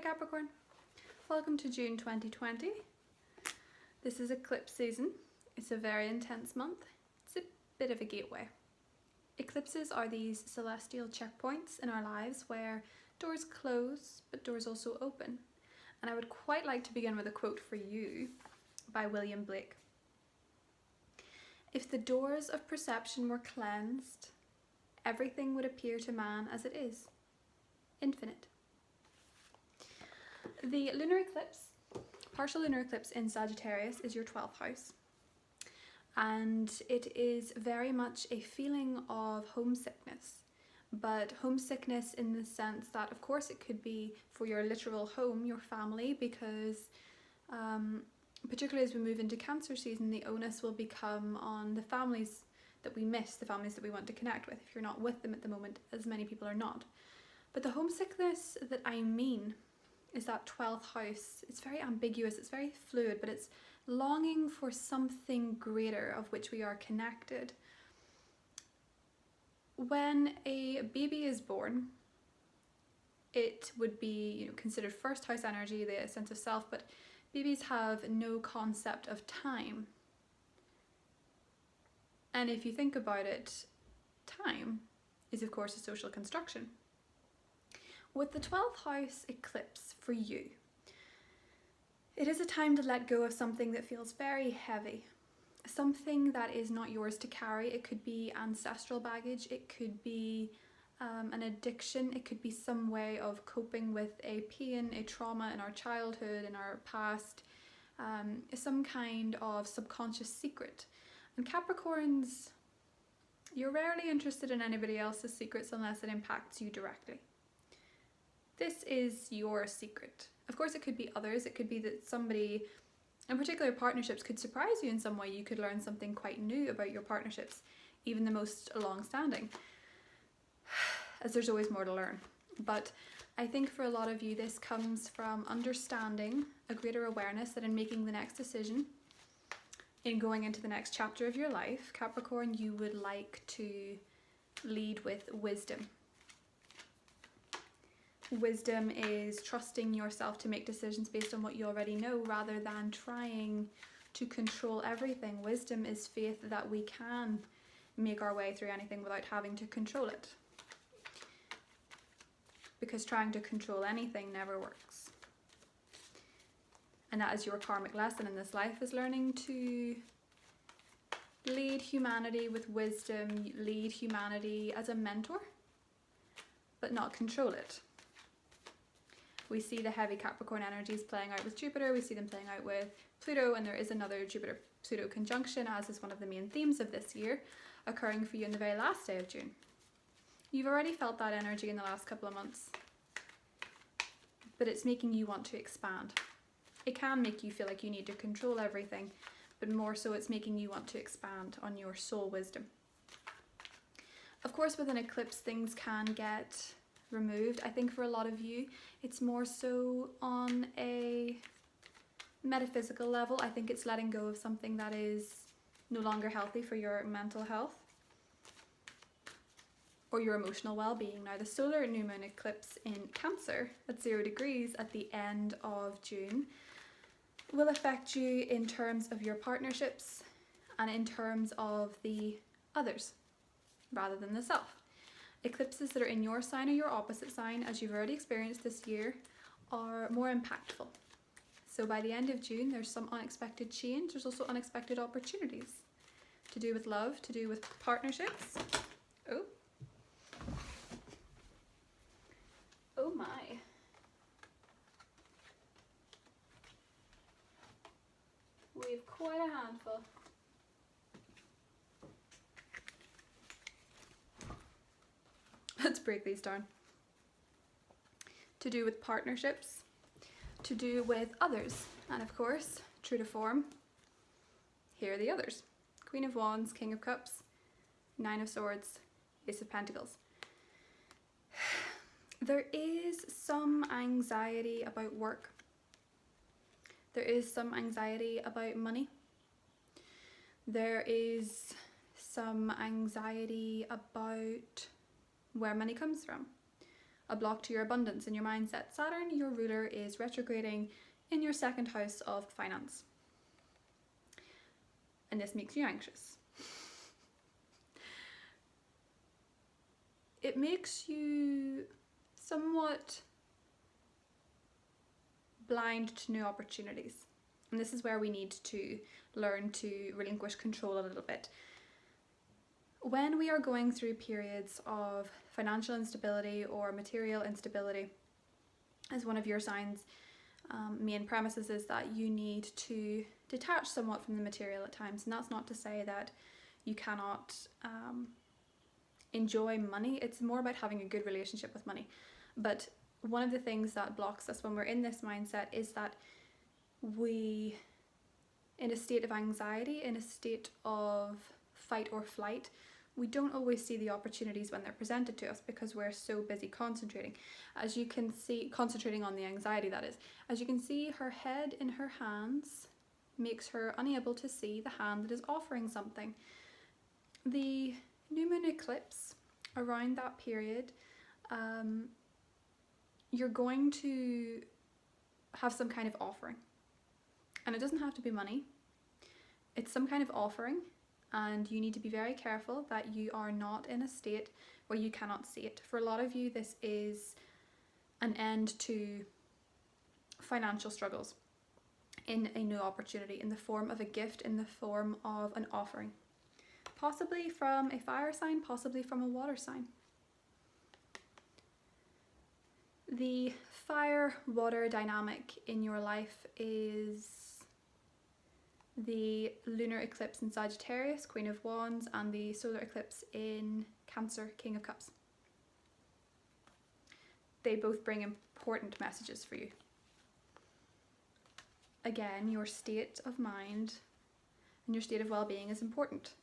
Capricorn, welcome to June 2020. This is eclipse season. It's a very intense month. It's a bit of a gateway. Eclipses are these celestial checkpoints in our lives where doors close, but doors also open. And I would quite like to begin with a quote for you by William Blake. If the doors of perception were cleansed, everything would appear to man as it is, infinite. The lunar eclipse, partial lunar eclipse in Sagittarius, is your 12th house. And it is very much a feeling of homesickness, but homesickness in the sense that, of course, it could be for your literal home, your family, because particularly as we move into Cancer season, the onus will become on the families that we miss, the families that we want to connect with, if you're not with them at the moment, as many people are not. But the homesickness that I mean is that 12th house. It's very ambiguous, it's very fluid, but it's longing for something greater of which we are connected. When a baby is born, it would be considered first house energy, the sense of self, but babies have no concept of time. And if you think about it, time is of course a social construction. With the 12th house eclipse for you, it is a time to let go of something that feels very heavy, something that is not yours to carry. It could be ancestral baggage, it could be an addiction, it could be some way of coping with a pain, a trauma in our childhood, in our past, some kind of subconscious secret. And Capricorns, you're rarely interested in anybody else's secrets unless it impacts you directly. This is your secret. Of course, it could be others. It could be that somebody, in particular partnerships, could surprise you in some way. You could learn something quite new about your partnerships, even the most long-standing, as there's always more to learn. But I think for a lot of you, this comes from understanding a greater awareness that in making the next decision, in going into the next chapter of your life, Capricorn, you would like to lead with wisdom. Wisdom is trusting yourself to make decisions based on what you already know rather than trying to control everything. Wisdom is faith that we can make our way through anything without having to control it. Because trying to control anything never works. And that is your karmic lesson in this life, is learning to lead humanity with wisdom, lead humanity as a mentor, but not control it. We see the heavy Capricorn energies playing out with Jupiter, we see them playing out with Pluto, and there is another Jupiter-Pluto conjunction, as is one of the main themes of this year, occurring for you in the very last day of June. You've already felt that energy in the last couple of months, but it's making you want to expand. It can make you feel like you need to control everything, but more so it's making you want to expand on your soul wisdom. Of course, with an eclipse, things can get removed. I think for a lot of you, it's more so on a metaphysical level. I think it's letting go of something that is no longer healthy for your mental health or your emotional well-being. Now, the solar new moon eclipse in Cancer at 0 degrees at the end of June will affect you in terms of your partnerships and in terms of the others rather than the self. Eclipses that are in your sign or your opposite sign, as you've already experienced this year, are more impactful. So by the end of June, there's some unexpected change. There's also unexpected opportunities to do with love, to do with partnerships. Oh my. We've quite a handful. Let's break these down. To do with partnerships, to do with others, and of course, true to form, here are the others. Queen of Wands, King of Cups, Nine of Swords, Ace of Pentacles. There is some anxiety about work. There is some anxiety about money. There is some anxiety about where money comes from. a block to your abundance and your mindset. Saturn, your ruler, is retrograding in your second house of finance. And this makes you anxious. It makes you somewhat blind to new opportunities. And this is where we need to learn to relinquish control a little bit. When we are going through periods of financial instability or material instability, as one of your signs' main premises is that you need to detach somewhat from the material at times. And that's not to say that you cannot enjoy money. It's more about having a good relationship with money. But one of the things that blocks us when we're in this mindset is that we, in a state of anxiety, in a state of fight or flight, we don't always see the opportunities when they're presented to us because we're so busy concentrating. As you can see, concentrating on the anxiety, that is. As you can see, her head in her hands makes her unable to see the hand that is offering something. The new moon eclipse, around that period, you're going to have some kind of offering. And it doesn't have to be money. It's some kind of offering. And you need to be very careful that you are not in a state where you cannot see it. For a lot of you, this is an end to financial struggles in a new opportunity, in the form of a gift, in the form of an offering. Possibly from a fire sign, possibly from a water sign. The fire-water dynamic in your life is the lunar eclipse in Sagittarius, Queen of Wands, and the solar eclipse in Cancer, King of Cups. They both bring important messages for you. Again, your state of mind and your state of well-being is important.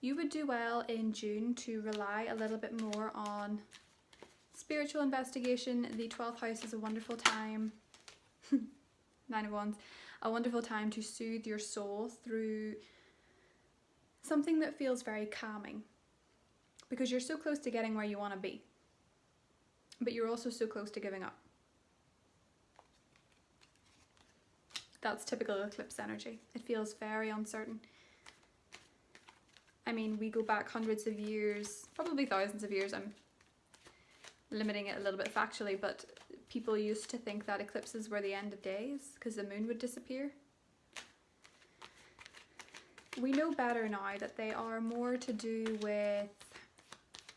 You would do well in June to rely a little bit more on spiritual investigation. The 12th house is a wonderful time. 9 of Wands. A wonderful time to soothe your soul through something that feels very calming, because you're so close to getting where you want to be, but you're also so close to giving up. That's typical eclipse energy. It feels very uncertain. I mean, we go back hundreds of years, probably thousands of years. I'm limiting it a little bit factually, but people used to think that eclipses were the end of days because the moon would disappear. We know better now that they are more to do with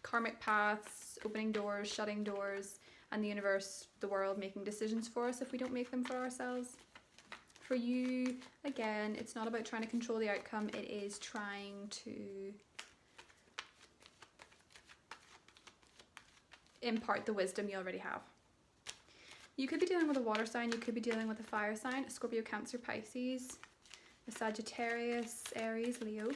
karmic paths, opening doors, shutting doors, and the universe, the world, making decisions for us if we don't make them for ourselves. For you, again, it's not about trying to control the outcome, it is trying to impart the wisdom you already have. You could be dealing with a water sign, you could be dealing with a fire sign, a Scorpio, Cancer, Pisces, a Sagittarius, Aries, Leo.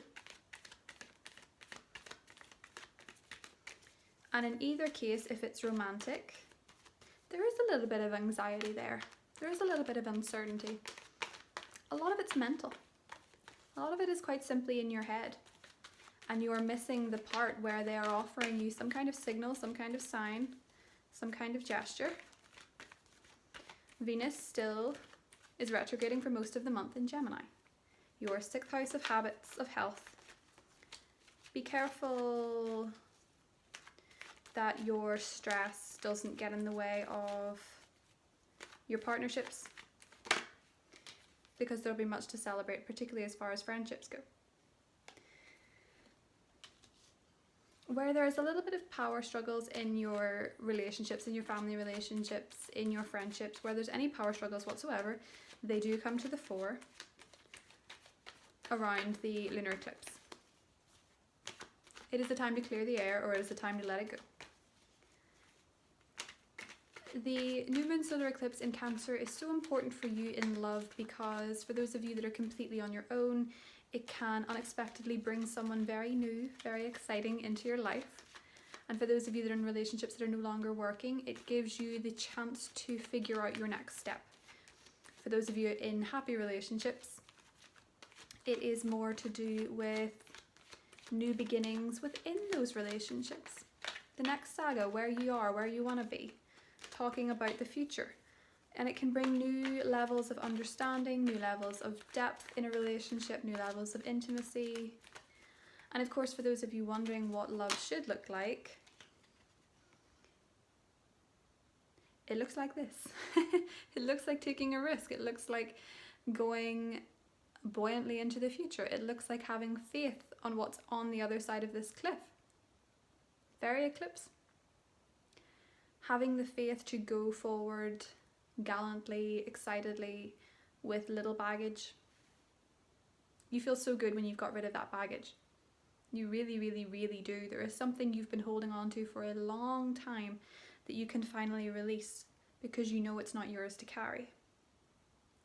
And in either case, if it's romantic, there is a little bit of anxiety there. There is a little bit of uncertainty. A lot of it's mental. A lot of it is quite simply in your head. And you are missing the part where they are offering you some kind of signal, some kind of sign, some kind of gesture. Venus still is retrograding for most of the month in Gemini. Your 6th house of habits, of health. Be careful that your stress doesn't get in the way of your partnerships, because there'll be much to celebrate, particularly as far as friendships go. Where there is a little bit of power struggles in your relationships, in your family relationships, in your friendships, where there's any power struggles whatsoever, they do come to the fore around the lunar eclipse. It is the time to clear the air, or it is the time to let it go. The new moon solar eclipse in Cancer is so important for you in love, because for those of you that are completely on your own, it can unexpectedly bring someone very new, very exciting into your life. And for those of you that are in relationships that are no longer working, it gives you the chance to figure out your next step. For those of you in happy relationships, it is more to do with new beginnings within those relationships. The next saga, where you are, where you want to be. talking about the future. And it can bring new levels of understanding, new levels of depth in a relationship, new levels of intimacy. And of course, for those of you wondering what love should look like, it looks like this. It looks like taking a risk. It looks like going buoyantly into the future. It looks like having faith on what's on the other side of this cliff. Very eclipse. Having the faith to go forward gallantly, excitedly, with little baggage. You feel so good when you've got rid of that baggage. You really, really, really do. There is something you've been holding on to for a long time that you can finally release because you know it's not yours to carry.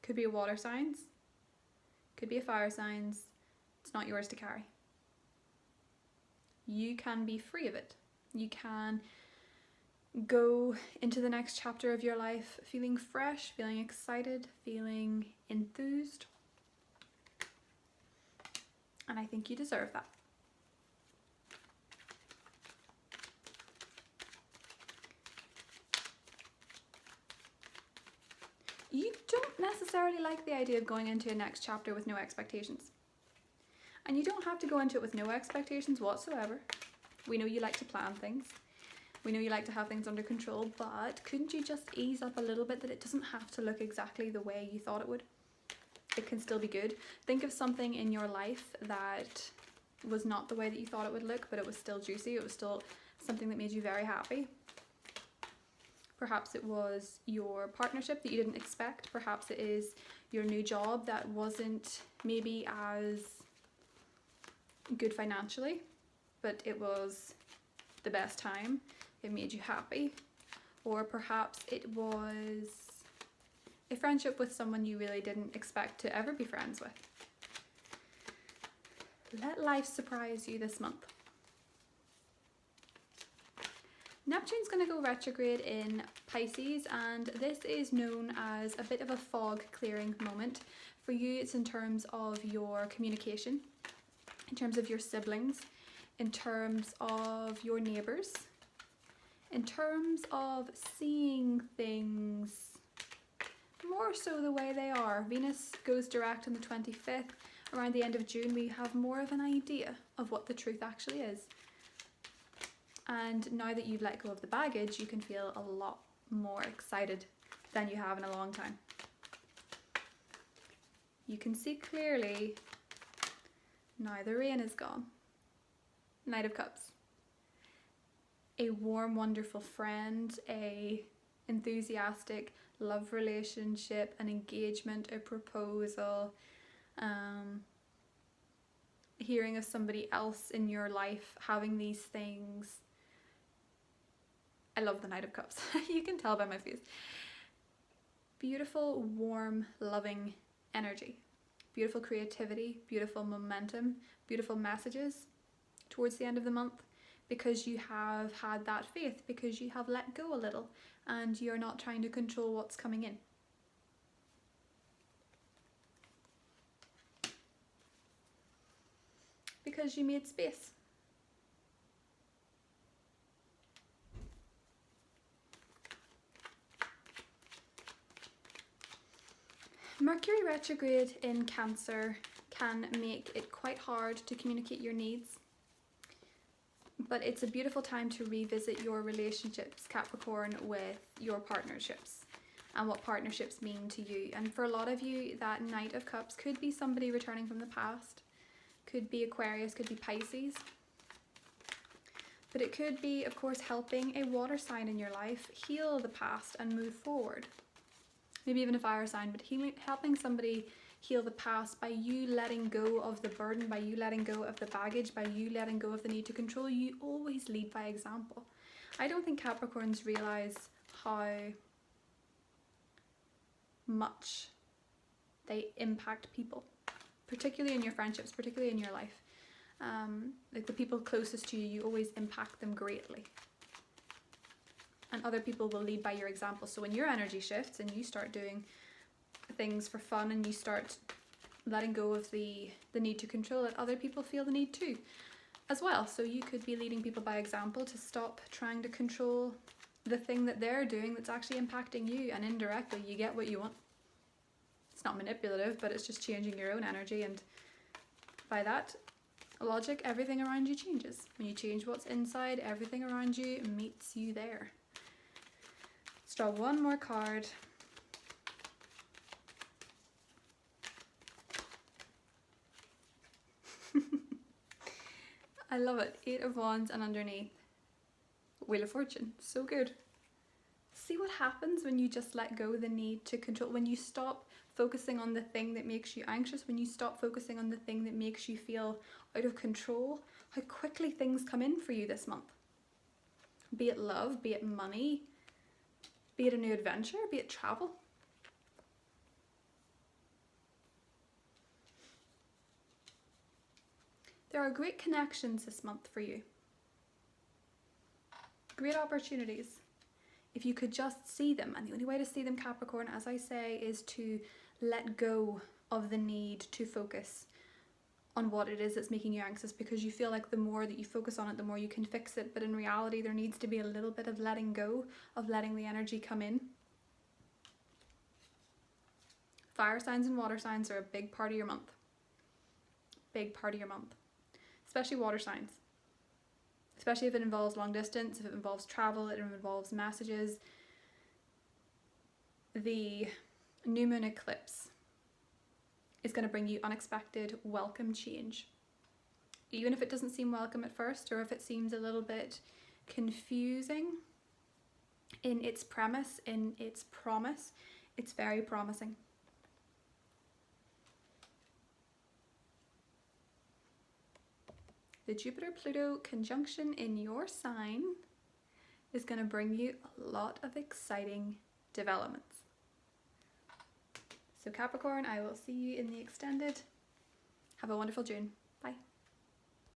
Could be a water signs, could be a fire signs. It's not yours to carry. You can be free of it. You can go into the next chapter of your life feeling fresh, feeling excited, feeling enthused. And I think you deserve that. You don't necessarily like the idea of going into a next chapter with no expectations. And you don't have to go into it with no expectations whatsoever. We know you like to plan things. We know you like to have things under control, but couldn't you just ease up a little bit that it doesn't have to look exactly the way you thought it would? It can still be good. Think of something in your life that was not the way that you thought it would look, but it was still juicy. It was still something that made you very happy. Perhaps it was your partnership that you didn't expect. Perhaps it is your new job that wasn't maybe as good financially, but it was the best time. It made you happy. Or perhaps it was a friendship with someone you really didn't expect to ever be friends with. Let life surprise you this month. Neptune's going to go retrograde in Pisces, and this is known as a bit of a fog clearing moment. For you, it's in terms of your communication, in terms of your siblings, in terms of your neighbours, in terms of seeing things more so the way they are. Venus goes direct on the 25th. Around the end of June, we have more of an idea of what the truth actually is. And now that you've let go of the baggage, you can feel a lot more excited than you have in a long time. You can see clearly now the rain is gone. Knight of Cups. A warm, wonderful friend, a enthusiastic love relationship, an engagement, a proposal, hearing of somebody else in your life having these things. I love the Knight of Cups. You can tell by my face. Beautiful, warm, loving energy. Beautiful creativity, beautiful momentum, beautiful messages towards the end of the month, because you have had that faith, because you have let go a little and you're not trying to control what's coming in. Because you made space. Mercury retrograde in Cancer can make it quite hard to communicate your needs, but it's a beautiful time to revisit your relationships, Capricorn, with your partnerships and what partnerships mean to you. And for a lot of you, that Knight of Cups could be somebody returning from the past, could be Aquarius, could be Pisces, but it could be, of course, helping a water sign in your life heal the past and move forward. Maybe even a fire sign, but helping somebody heal the past by you letting go of the burden, by you letting go of the baggage, by you letting go of the need to control. You always lead by example. I don't think Capricorns realise how much they impact people, particularly in your friendships, particularly in your life. Like the people closest to you, you always impact them greatly. And other people will lead by your example. So when your energy shifts and you start doing things for fun and you start letting go of the need to control it, other people feel the need to as well. So you could be leading people by example to stop trying to control the thing that they're doing that's actually impacting you, and indirectly you get what you want. It's not manipulative, but it's just changing your own energy, and by that logic, everything around you changes. When you change what's inside, everything around you meets you there. Let's draw one more card. I love it. 8 of Wands, and underneath, Wheel of Fortune. So good. See what happens when you just let go the need to control, when you stop focusing on the thing that makes you anxious, when you stop focusing on the thing that makes you feel out of control, how quickly things come in for you this month. Be it love, be it money, be it a new adventure, be it travel. There are great connections this month for you. Great opportunities. If you could just see them, and the only way to see them, Capricorn, as I say, is to let go of the need to focus on what it is that's making you anxious, because you feel like the more that you focus on it, the more you can fix it. But in reality, there needs to be a little bit of letting go, of letting the energy come in. Fire signs and water signs are a big part of your month. Big part of your month. Especially water signs. Especially if it involves long distance, if it involves travel, it involves messages. The new moon eclipse is going to bring you unexpected, welcome change. Even if it doesn't seem welcome at first, or if it seems a little bit confusing in its premise, in its promise, it's very promising. The Jupiter-Pluto conjunction in your sign is going to bring you a lot of exciting developments. So Capricorn, I will see you in the extended. Have a wonderful June. Bye.